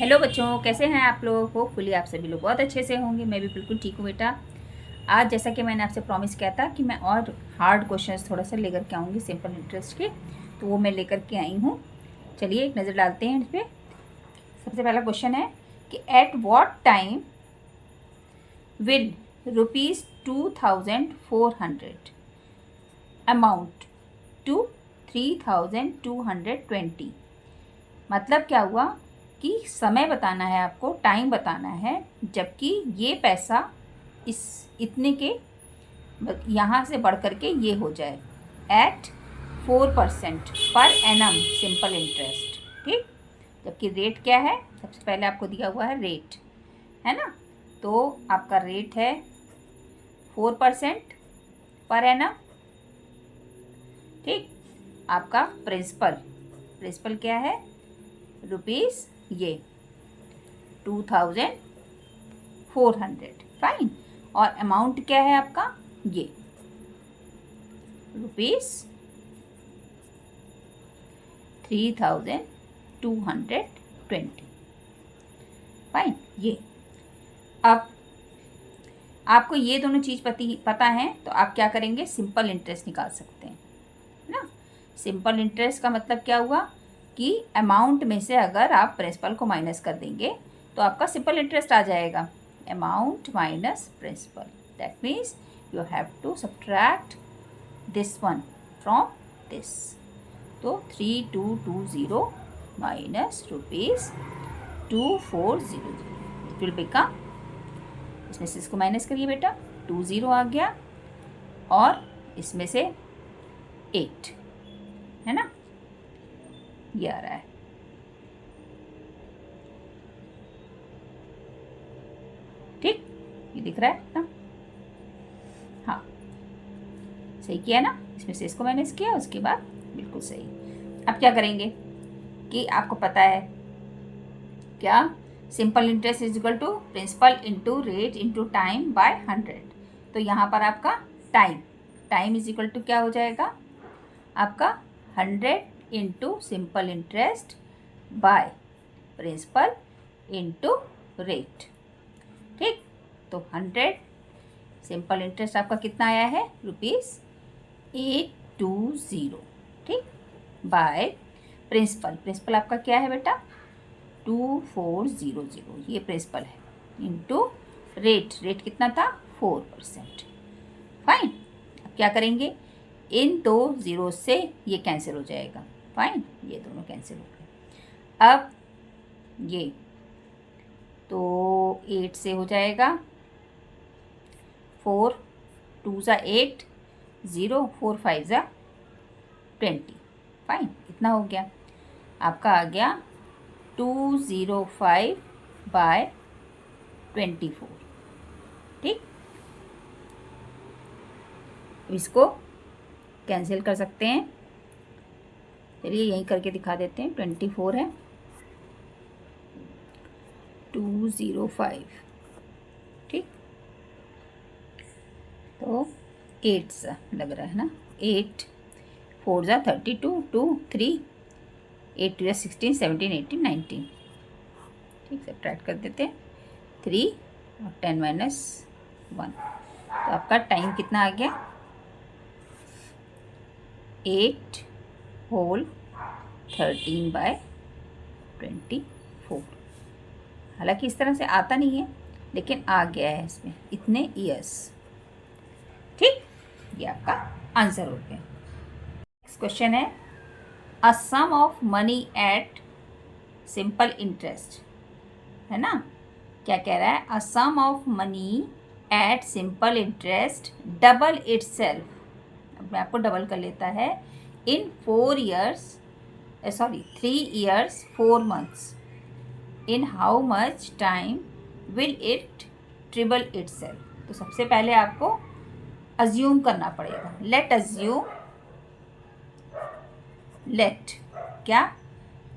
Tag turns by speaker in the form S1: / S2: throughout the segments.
S1: Hello बच्चों, कैसे हैं आप लोग। होपफुली आप सभी लोग बहुत अच्छे से होंगे। मैं भी बिल्कुल ठीक हूँ बेटा। आज जैसा कि मैंने आपसे प्रॉमिस किया था कि मैं और हार्ड क्वेश्चंस थोड़ा सा लेकर के आऊँगी सिंपल इंटरेस्ट के, तो वो मैं लेकर के आई हूँ। चलिए एक नज़र डालते हैं इस पर। सबसे पहला क्वेश्चन है कि at what time will ₹2400 amount to 3220। मतलब क्या हुआ कि समय बताना है आपको, टाइम बताना है जबकि ये पैसा इस इतने के यहाँ से बढ़ कर के ये हो जाए eight 4% per annum simple interest. ठीक, जबकि रेट क्या है, सबसे पहले आपको दिया हुआ है रेट, है ना। तो आपका रेट है 4% पर एनम। ठीक, आपका प्रिंसिपल क्या है, रुपीज़ ये 2400। फाइन। और अमाउंट क्या है आपका, ये ₹3220। फाइन। ये अब आपको ये दोनों चीज़ पता है तो आप क्या करेंगे, सिंपल इंटरेस्ट निकाल सकते हैं ना। सिंपल इंटरेस्ट का मतलब क्या हुआ कि अमाउंट में से अगर आप प्रिंसिपल को माइनस कर देंगे तो आपका सिंपल इंटरेस्ट आ जाएगा। Amount minus principal, that means you have to subtract this one from this. तो 3220 माइनस ₹2400 विल बिकम, इसमें से इसको माइनस करिए बेटा, 20 आ गया और इसमें से 8, है ना, ये आ रहा है। ठीक, ये दिख रहा है ना। हाँ, सही किया ना, इसमें से इसको माइनस किया, उसके बाद बिल्कुल सही। अब क्या करेंगे कि आपको पता है क्या, simple interest is equal to principal into rate into time by 100। तो यहाँ पर आपका टाइम इज इक्वल टू क्या हो जाएगा आपका 100 into simple interest by principal into rate. ठीक, तो 100 सिंपल इंटरेस्ट आपका कितना आया है, ₹820। ठीक, बाय प्रिंसिपल आपका क्या है बेटा, 2400, ये प्रिंसिपल है, इंटू रेट कितना था, 4%। फाइन। अब क्या करेंगे, इन दो ज़ीरो से ये कैंसिल हो जाएगा। फाइन, ये दोनों कैंसिल हो गए। अब ये तो 8 से हो जाएगा, 4 2 ज़ा 8, 0 4 5 ज़ा 20। फाइन, इतना हो गया, आपका आ गया 205/24। ठीक, इसको कैंसिल कर सकते हैं। चलिए यहीं करके दिखा देते हैं, 24 है, 205। ठीक, तो 8 सा लग रहा है ना, 8 4 ज़ा 32, 2 3, 8 2 ज़ा 16, 17 18 19। ठीक, सब्ट्रैक्ट कर देते हैं, 3 और 10 माइनस 1। तो आपका टाइम कितना आ गया, 8 होल 13/24। हालांकि इस तरह से आता नहीं है लेकिन आ गया है इसमें इतने ईयर्स। ठीक, ये आपका आंसर हो गया। नेक्स्ट क्वेश्चन है, a sum of money at simple interest, है ना। क्या कह रहा है, a sum of money at simple interest double itself. अब मैं आपको डबल कर लेता है, इन 4 years, 3 years 4 months, in how much time will it triple itself। तो सबसे पहले आपको अज्यूम करना पड़ेगा, लेट क्या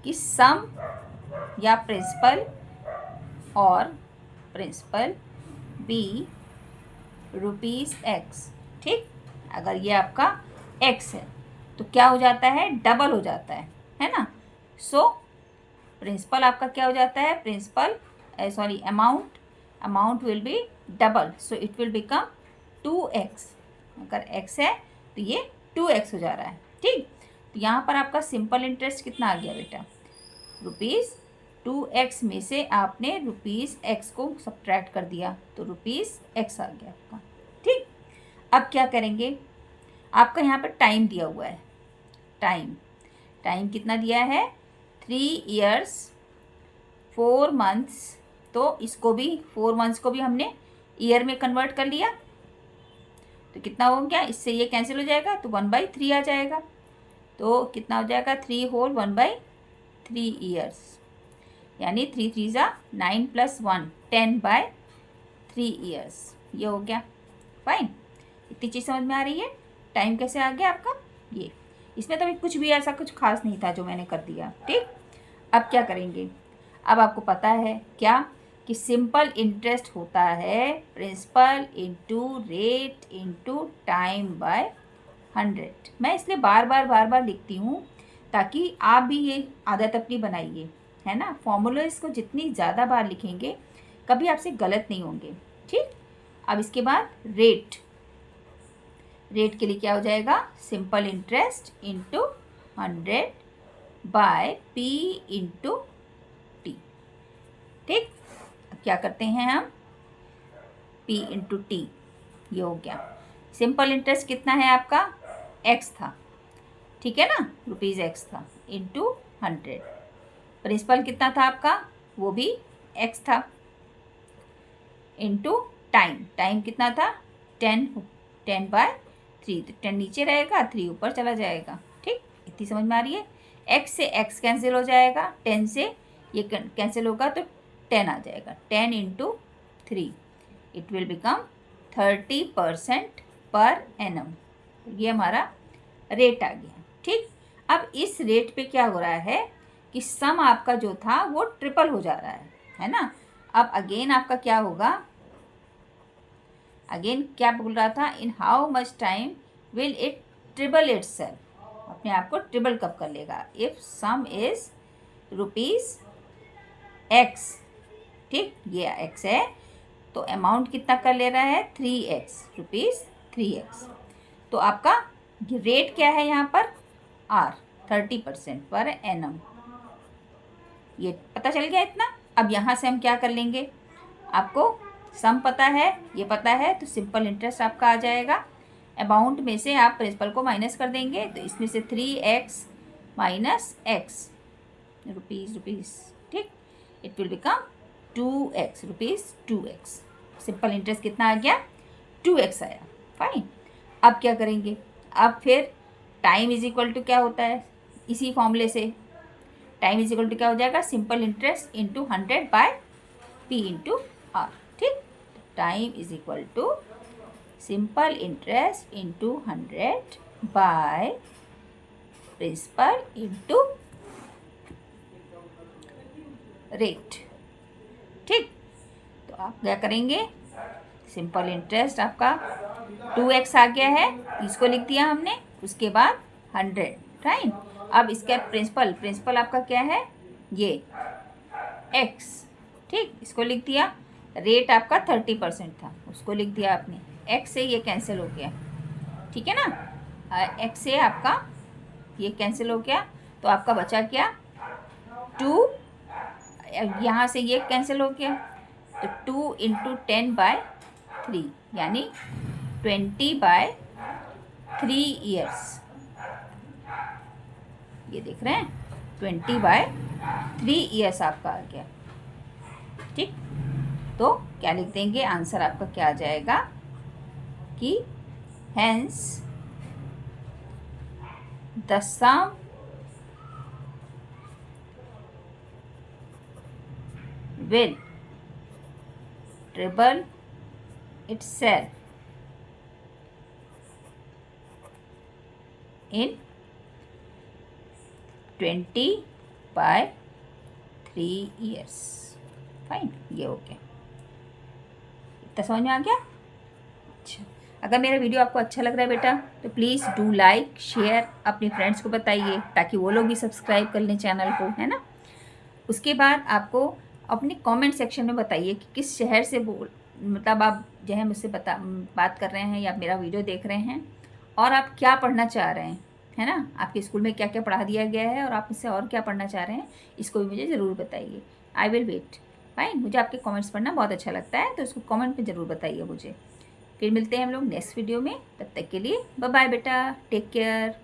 S1: कि सम या प्रिंसिपल और प्रिंसिपल बी ₹X। ठीक, अगर ये आपका x है तो क्या हो जाता है, डबल हो जाता है ना। सो प्रिंसिपल आपका क्या हो जाता है, principal sorry amount will be double, so it will become 2x। अगर x है तो ये 2x हो जा रहा है। ठीक, तो यहाँ पर आपका सिंपल इंटरेस्ट कितना आ गया बेटा, ₹2x में से आपने ₹x को सब्ट्रैक्ट कर दिया तो ₹x आ गया आपका। ठीक, अब क्या करेंगे, आपका यहाँ पर टाइम दिया हुआ है, टाइम कितना दिया है, 3 years 4 months, तो इसको भी 4 months को भी हमने ईयर में कन्वर्ट कर लिया, तो कितना हो गया, इससे ये कैंसिल हो जाएगा तो 1/3 आ जाएगा, तो कितना हो जाएगा 3 whole 1/3 years, यानी 3 3 9 + 1 10/3 years, ये हो गया। फाइन, इतनी चीज़ समझ में आ रही है। टाइम कैसे आ गया आपका, ये इसमें तो कुछ भी ऐसा कुछ खास नहीं था जो मैंने कर दिया। ठीक, अब क्या करेंगे, अब आपको पता है क्या कि सिंपल इंटरेस्ट होता है principal into rate into time by 100। मैं इसलिए बार बार लिखती हूँ ताकि आप भी ये आदत अपनी बनाइए, है ना। फॉर्मूलाज को जितनी ज़्यादा बार लिखेंगे कभी आपसे गलत नहीं होंगे। ठीक, अब इसके बाद रेट के लिए क्या हो जाएगा, simple interest into 100 by P into T. ठीक, अब क्या करते हैं हम, P इंटू टी, ये हो गया। सिंपल इंटरेस्ट कितना है आपका, x था, ठीक है ना, ₹x था इंटू 100। प्रिंसिपल कितना था आपका, वो भी x था, इंटू टाइम कितना था 10/3, तो 10 नीचे रहेगा, 3 ऊपर चला जाएगा। ठीक, इतनी समझ में आ रही है। x से x कैंसिल हो जाएगा, 10 से ये कैंसिल होगा तो 10 आ जाएगा, 10 into 3, it will become 30% per annum, ये हमारा रेट आ गया। ठीक, अब इस रेट पे क्या हो रहा है कि सम आपका जो था वो ट्रिपल हो जा रहा है ना। अब अगेन आपका क्या होगा, अगेन क्या बोल रहा था, in how much time will it triple itself, अपने आप को ट्रिपल कब कर लेगा, इफ सम इज ₹x। ठीक, ये x है तो अमाउंट कितना कर ले रहा है 3x, ₹3x। तो आपका रेट क्या है यहाँ पर, R 30% पर एनम, ये पता चल गया इतना। अब यहाँ से हम क्या कर लेंगे, आपको सम पता है, ये पता है, तो सिंपल इंटरेस्ट आपका आ जाएगा। अमाउंट में से आप प्रिंसिपल को माइनस कर देंगे, तो इसमें से 3x माइनस x, रुपीज़। ठीक, it will become 2x, ₹2x। Simple interest कितना आ गया, 2x आया। फाइन, अब क्या करेंगे, अब फिर टाइम इज इक्वल टू क्या होता है, इसी फॉर्मूले से टाइम इज इक्वल टू क्या हो जाएगा, simple interest into 100 by P into R। ठीक, time is equal to simple interest into 100 by principal into rate. ठीक, तो आप क्या करेंगे, सिंपल इंटरेस्ट आपका 2x आ गया है, इसको लिख दिया हमने, उसके बाद 100। राइट, अब इसका प्रिंसिपल आपका क्या है, ये x। ठीक, इसको लिख दिया, रेट आपका 30% था, उसको लिख दिया आपने, x से ये कैंसिल हो गया, ठीक है ना, x से आपका ये कैंसिल हो गया, तो आपका बचा क्या 2, यहाँ से ये कैंसिल हो गया, तो 2 इंटू 10/3 यानी 20/3 ईयर्स, ये देख रहे हैं 20/3 ईयर्स आपका आ गया। ठीक, तो क्या लिख देंगे, आंसर आपका क्या आ जाएगा कि hence the sum will treble itself in 20/3 years। Fine, ये हो गया, इतना समझ में आ गया। अच्छा, अगर मेरा वीडियो आपको अच्छा लग रहा है बेटा तो प्लीज़ डू लाइक शेयर, अपने फ्रेंड्स को बताइए ताकि वो लोग भी सब्सक्राइब कर लें चैनल को, है ना। उसके बाद आपको अपने कमेंट सेक्शन में बताइए कि किस शहर से मतलब आप जो है मुझसे बात कर रहे हैं या मेरा वीडियो देख रहे हैं, और आप क्या पढ़ना चाह रहे हैं, है ना। आपके स्कूल में क्या क्या पढ़ा दिया गया है और आप इससे और क्या पढ़ना चाह रहे हैं, इसको भी मुझे ज़रूर बताइए। I will wait. फाइन, मुझे आपके कमेंट्स पढ़ना बहुत अच्छा लगता है, तो इसको कमेंट में ज़रूर बताइए मुझे। फिर मिलते हैं हम लोग नेक्स्ट वीडियो में, तब तक के लिए बाय बाय बेटा, टेक केयर।